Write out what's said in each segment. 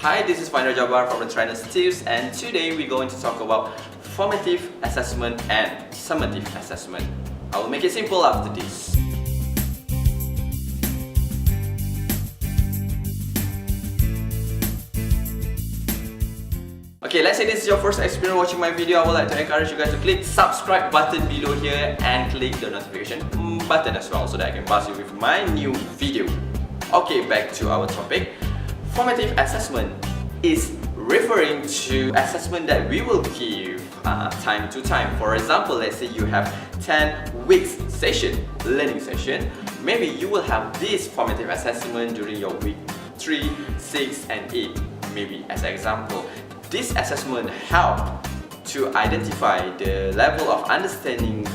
Hi, this is Faindra Jabbar from the Trainers Tips, and today we're going to talk about Formative Assessment and Summative Assessment. I will make it simple after this. Okay, let's say this is your first experience watching my video. I would like to encourage you guys to click subscribe button below here and click the notification button as well so that I can pass you with my new video. Okay, back to our topic. Formative assessment is referring to assessment that we will give time to time. For example, let's say you have 10 weeks learning session. Maybe you will have this formative assessment during your week 3, 6 and 8. Maybe as an example. This assessment helps to identify the level of understanding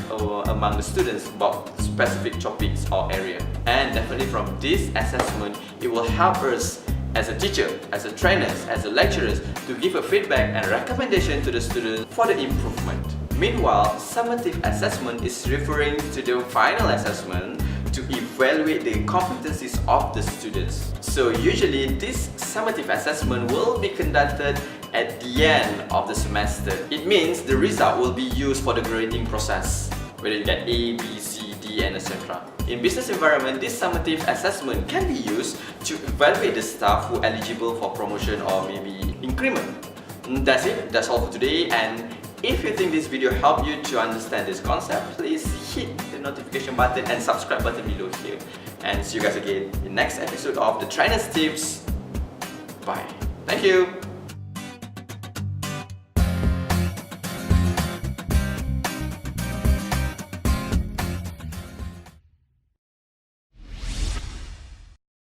among the students about specific topics or area. And definitely from this assessment, it will help us as a teacher, as a trainers, as a lecturers to give a feedback and recommendation to the students for the improvement. Meanwhile, summative assessment is referring to the final assessment to evaluate the competencies of the students. So usually this summative assessment will be conducted at the end of the semester. It means the result will be used for the grading process, whether you get A, B, C, D and etc. In business environment, this summative assessment can be used to evaluate the staff who are eligible for promotion or maybe increment. That's it, that's all for today, and if you think this video helped you to understand this concept, please hit the notification button and subscribe button below here. And see you guys again in the next episode of the Trainers Tips. Bye. Thank you.